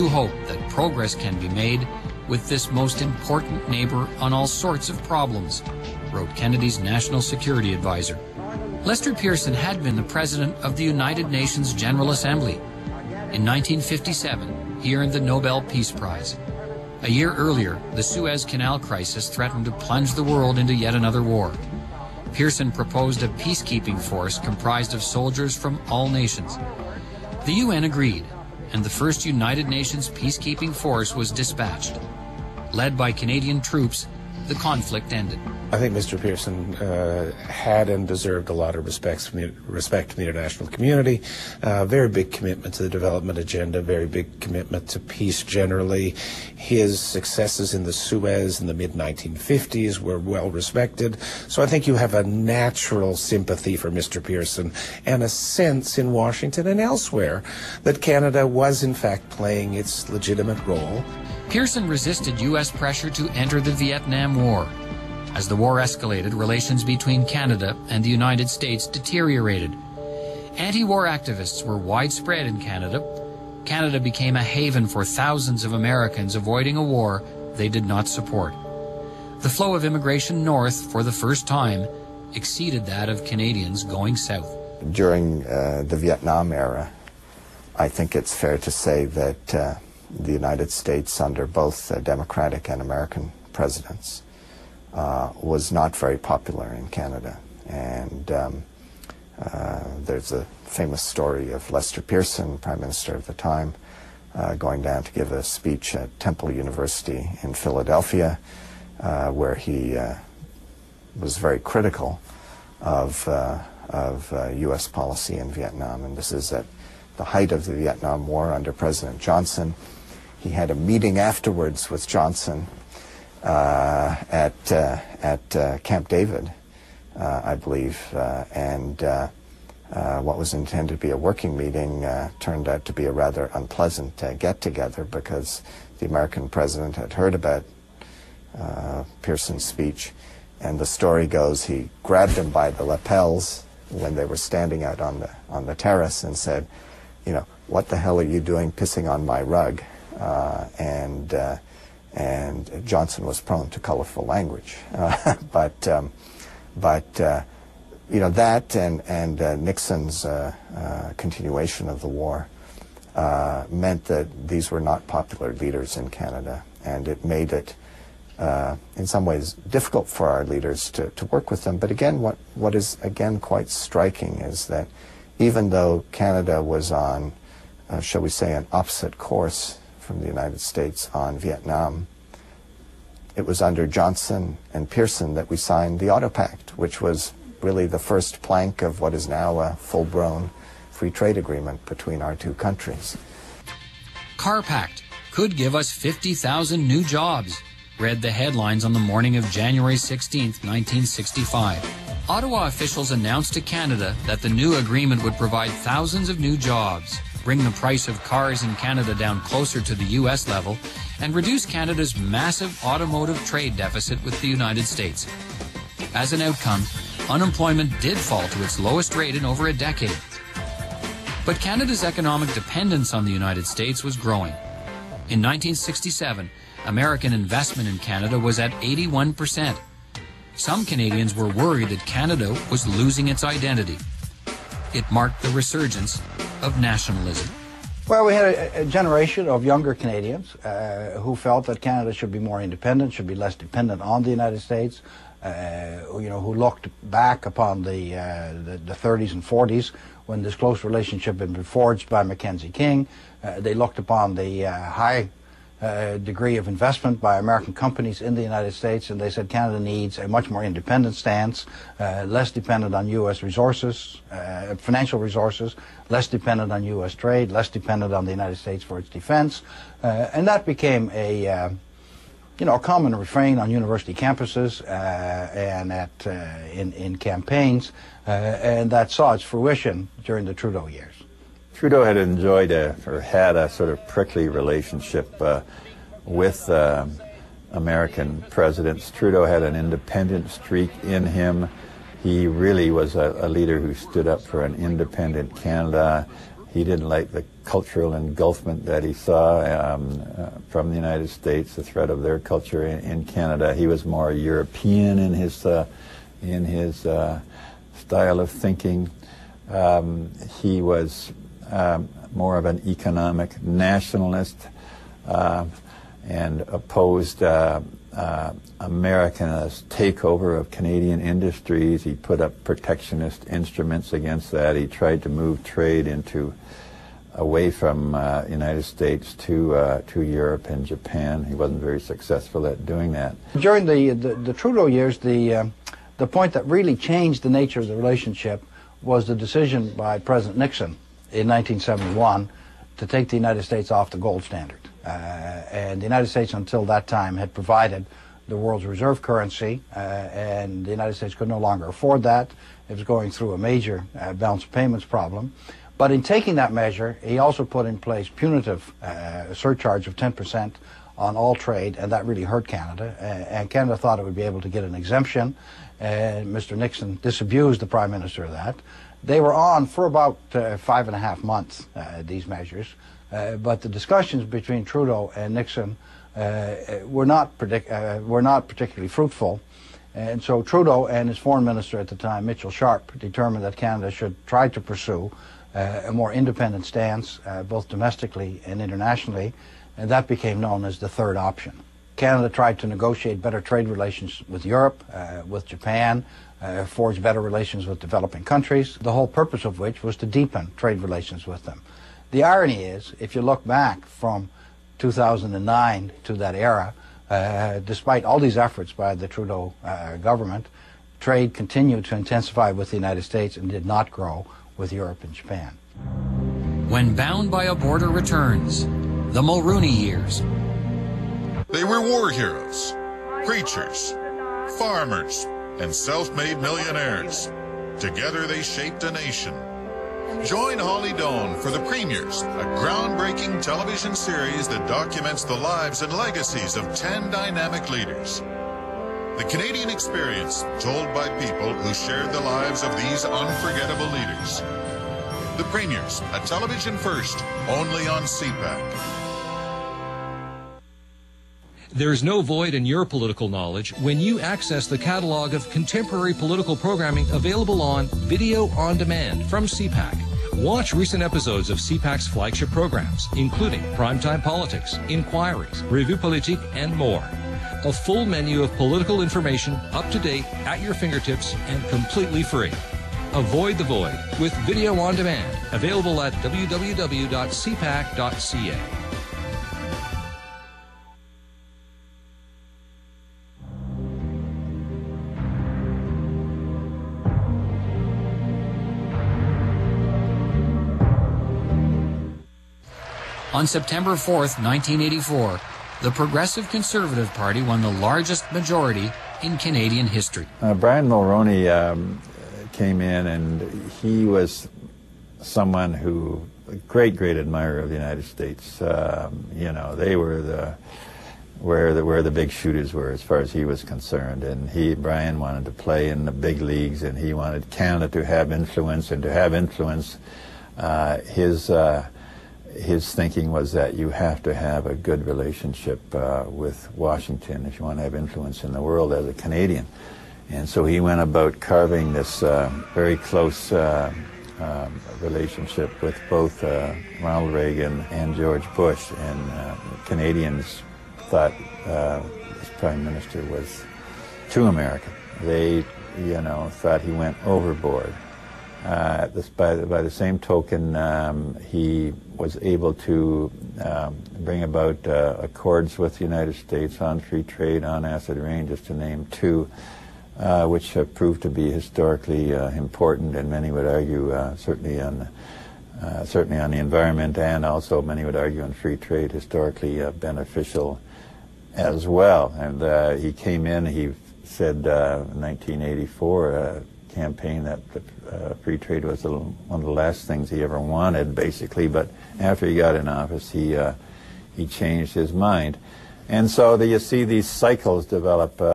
Hope that progress can be made with this most important neighbor on all sorts of problems, wrote Kennedy's National Security Advisor. Lester Pearson had been the president of the United Nations General Assembly. In 1957, he earned the Nobel Peace Prize. A year earlier, the Suez Canal crisis threatened to plunge the world into yet another war. Pearson proposed a peacekeeping force comprised of soldiers from all nations. The UN agreed, and the first United Nations peacekeeping force was dispatched. Led by Canadian troops, the conflict ended. I think Mr. Pearson had and deserved a lot of respect from the international community. Very big commitment to the development agenda, very big commitment to peace generally. His successes in the Suez in the mid-1950s were well respected. So I think you have a natural sympathy for Mr. Pearson and a sense in Washington and elsewhere that Canada was in fact playing its legitimate role. Pearson resisted U.S. pressure to enter the Vietnam War. As the war escalated, relations between Canada and the United States deteriorated. Anti-war activists were widespread in Canada. Canada became a haven for thousands of Americans avoiding a war they did not support. The flow of immigration north, for the first time, exceeded that of Canadians going south. During the Vietnam era, I think it's fair to say that the United States, under both Democratic and American presidents, was not very popular in Canada. And there's a famous story of Lester Pearson, Prime Minister of the time, going down to give a speech at Temple University in Philadelphia, where he was very critical of U.S. policy in Vietnam. And this is at the height of the Vietnam War under President Johnson. He had a meeting afterwards with Johnson at Camp David, I believe, and what was intended to be a working meeting turned out to be a rather unpleasant get-together, because the American president had heard about Pearson's speech, and the story goes he grabbed him by the lapels when they were standing out on the terrace and said, you know, what the hell are you doing pissing on my rug? And Johnson was prone to colorful language, but you know, that and Nixon's continuation of the war meant that these were not popular leaders in Canada, and it made it in some ways difficult for our leaders to work with them. But again, what is again quite striking is that even though Canada was on, shall we say, an opposite course from the United States on Vietnam, it was under Johnson and Pearson that we signed the Ottawa Pact, which was really the first plank of what is now a full-blown free trade agreement between our two countries. Car Pact could give us 50,000 new jobs, read the headlines on the morning of January 16, 1965. Ottawa officials announced to Canada that the new agreement would provide thousands of new jobs, bring the price of cars in Canada down closer to the U.S. level, and reduce Canada's massive automotive trade deficit with the United States. As an outcome, unemployment did fall to its lowest rate in over a decade. But Canada's economic dependence on the United States was growing. In 1967, American investment in Canada was at 81%. Some Canadians were worried that Canada was losing its identity. It marked the resurgence of nationalism. Well, we had a generation of younger Canadians who felt that Canada should be more independent, should be less dependent on the United States, who looked back upon the 30s and 40s when this close relationship had been forged by Mackenzie King. They looked upon the high degree of investment by American companies in the United States, and they said Canada needs a much more independent stance, less dependent on U.S. resources, financial resources, less dependent on U.S. trade, less dependent on the United States for its defense, and that became a common refrain on university campuses and in campaigns, and that saw its fruition during the Trudeau years. Trudeau had had a sort of prickly relationship with American presidents. Trudeau had an independent streak in him. He really was a leader who stood up for an independent Canada, He didn't like the cultural engulfment that he saw from the United States, the threat of their culture in Canada. He was more European in his style of thinking. He was more of an economic nationalist and opposed America's takeover of Canadian industries. He put up protectionist instruments against that. He tried to move trade away from United States to Europe and Japan. He wasn't very successful at doing that. During the Trudeau years, the point that really changed the nature of the relationship was the decision by President Nixon in 1971 to take the United States off the gold standard. And the United States until that time had provided the world's reserve currency, and the United States could no longer afford that. It was going through a major balance of payments problem. But in taking that measure, he also put in place punitive surcharge of 10% on all trade, and that really hurt Canada. And Canada thought it would be able to get an exemption, and Mr. Nixon disabused the Prime Minister of that. They were on for about 5.5 months, these measures, but the discussions between Trudeau and Nixon were not particularly fruitful. And so Trudeau and his foreign minister at the time, Mitchell Sharp, determined that Canada should try to pursue a more independent stance, both domestically and internationally, and that became known as the third option. Canada tried to negotiate better trade relations with Europe, with Japan, forge better relations with developing countries, the whole purpose of which was to deepen trade relations with them. The irony is, if you look back from 2009 to that era, despite all these efforts by the Trudeau government, trade continued to intensify with the United States and did not grow with Europe and Japan. When Bound by a Border returns, the Mulrooney years. They were war heroes, preachers, farmers, and self-made millionaires. Together they shaped a nation. Join Holly Doan for The Premiers, a groundbreaking television series that documents the lives and legacies of 10 dynamic leaders. The Canadian experience told by people who shared the lives of these unforgettable leaders. The Premiers, a television first, only on CPAC. There's no void in your political knowledge when you access the catalog of contemporary political programming available on Video on Demand from CPAC. Watch recent episodes of CPAC's flagship programs, including Primetime Politics, Inquiries, Revue Politique, and more. A full menu of political information, up to date, at your fingertips, and completely free. Avoid the void with Video on Demand, available at www.cpac.ca. On September 4th, 1984, the Progressive Conservative Party won the largest majority in Canadian history. Brian Mulroney came in, and he was someone who, a great admirer of the United States. You know, they were where the big shooters were as far as he was concerned, and Brian wanted to play in the big leagues, and he wanted Canada to have influence, and to have influence, his thinking was that you have to have a good relationship with Washington if you want to have influence in the world as a Canadian. And so he went about carving this very close relationship with both Ronald Reagan and George Bush. And Canadians thought this Prime Minister was too American. They, thought he went overboard. By the same token, he was able to bring about accords with the United States on free trade, on acid rain, just to name two, which have proved to be historically important, and many would argue certainly on the environment, and also many would argue on free trade, historically beneficial as well. And he came in, he said in 1984, campaign that free trade was one of the last things he ever wanted, basically. But after he got in office, he changed his mind, and so you see these cycles develop.